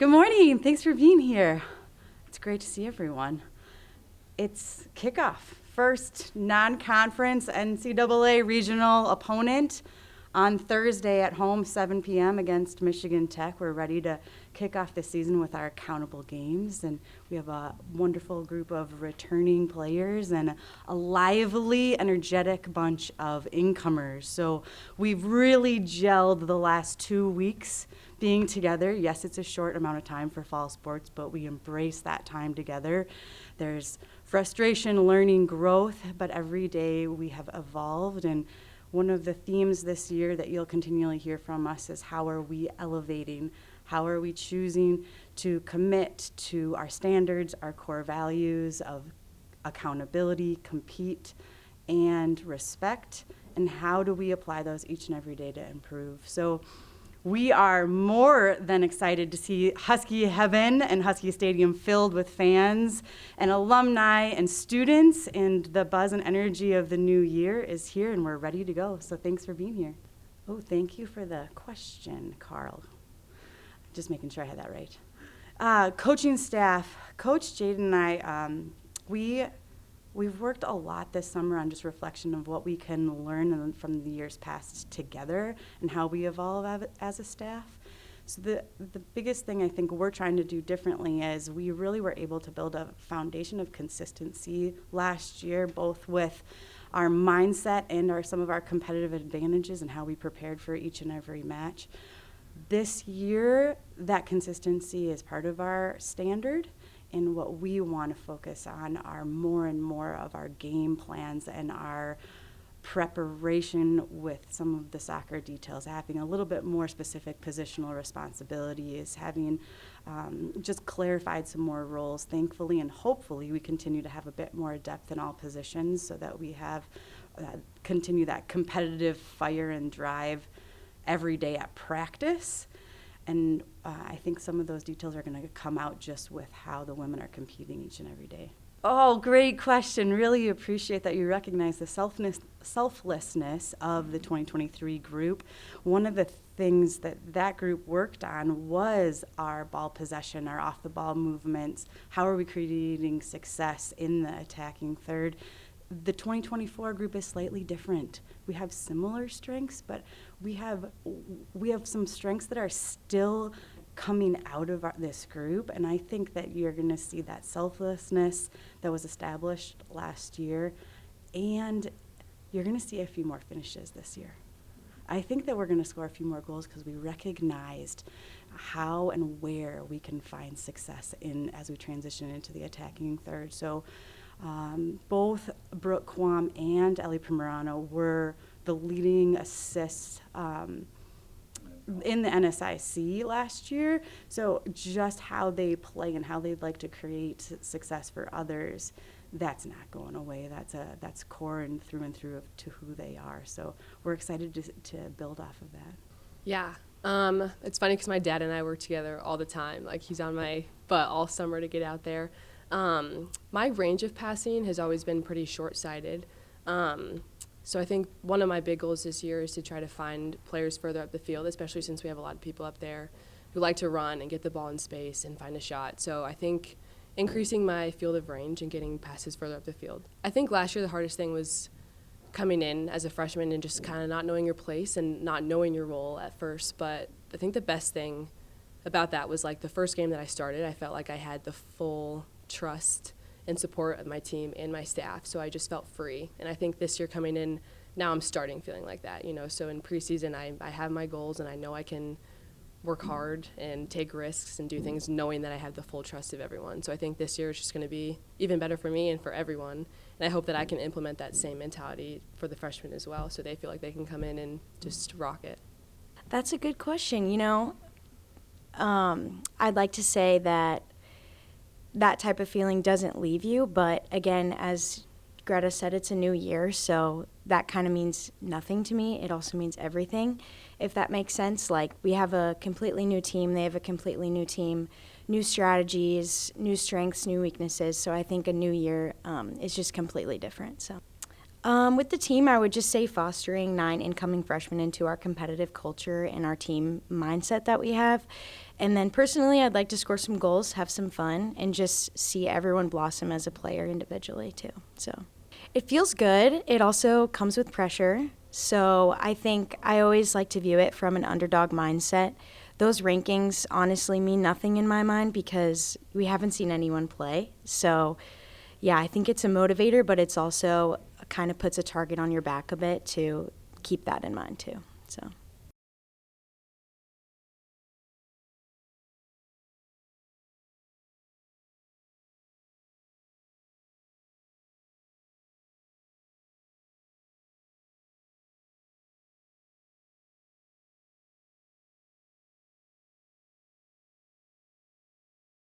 Good morning. Thanks for being here. It's great to see everyone. It's kickoff. First non-conference NCAA regional opponent on Thursday at home, 7 p.m. against Michigan Tech. We're ready to kick off the season with our accountable games, and we have a wonderful group of returning players and a lively, energetic bunch of incomers. So we've really gelled the last 2 weeks being together. Yes, it's a short amount of time for fall sports, but we embrace that time together. There's frustration, learning, growth, but every day we have evolved. And one of the themes this year that you'll continually hear from us is how are we elevating? How are we choosing to commit to our standards, our core values of accountability, compete, and respect? And how do we apply those each and every day to improve? So we are more than excited to see Husky Heaven and Husky Stadium filled with fans and alumni and students, and the buzz and energy of the new year is here, and we're ready to go. So thanks for being here. Oh, thank you for the question, Carl. Just making sure I had that right. Coaching staff, Coach Jade and I, we've worked a lot this summer on just reflection of what we can learn from the years past together and how we evolve as a staff. So the biggest thing I think we're trying to do differently is we really were able to build a foundation of consistency last year, both with our mindset and some of our competitive advantages and how we prepared for each and every match. This year, that consistency is part of our standard. And what we want to focus on are more and more of our game plans and our preparation with some of the soccer details, having a little bit more specific positional responsibilities, having just clarified some more roles. Thankfully and hopefully we continue to have a bit more depth in all positions so that we have continue that competitive fire and drive every day at practice. And I think some of those details are going to come out just with how the women are competing each and every day. Oh, great question. Really appreciate that you recognize the selflessness of the 2023 group. One of the things that group worked on was our ball possession, our off-the-ball movements. How are we creating success in the attacking third? The 2024 group is slightly different. We have similar strengths, but we have some strengths that are still coming out of this group, and I think that you're going to see that selflessness that was established last year, and you're going to see a few more finishes this year. I think that we're going to score a few more goals because we recognized how and where we can find success as we transition into the attacking third. So both Brooke Quam and Ellie Primerano were the leading assists in the NSIC last year. So just how they play and how they'd like to create success for others, that's not going away. That's core and through to who they are. So we're excited to build off of that. Yeah. It's funny because my dad and I work together all the time. Like, he's on my butt all summer to get out there. My range of passing has always been pretty short-sighted. So I think one of my big goals this year is to try to find players further up the field, especially since we have a lot of people up there who like to run and get the ball in space and find a shot. So I think increasing my field of range and getting passes further up the field. I think last year the hardest thing was coming in as a freshman and just kind of not knowing your place and not knowing your role at first. But I think the best thing about that was, like, the first game that I started, I felt like I had the full trust and support of my team and my staff, so I just felt free. And I think this year coming in, now I'm starting feeling like that, So in preseason, I have my goals, and I know I can work hard and take risks and do things knowing that I have the full trust of everyone. So I think this year is just going to be even better for me and for everyone, and I hope that I can implement that same mentality for the freshmen as well, so they feel like they can come in and just rock it. That's a good question. I'd like to say that type of feeling doesn't leave you, but again, as Greta said, it's a new year, so that kind of means nothing to me. It also means everything, if that makes sense. Like, we have a completely new team, they have a completely new team, new strategies, new strengths, new weaknesses, so I think a new year is just completely different. So with the team, I would just say fostering 9 incoming freshmen into our competitive culture and our team mindset that we have. And then personally, I'd like to score some goals, have some fun, and just see everyone blossom as a player individually too. So it feels good. It also comes with pressure. So I think I always like to view it from an underdog mindset. Those rankings honestly mean nothing in my mind because we haven't seen anyone play. So yeah, I think it's a motivator, but it's also kind of puts a target on your back a bit to keep that in mind too. So.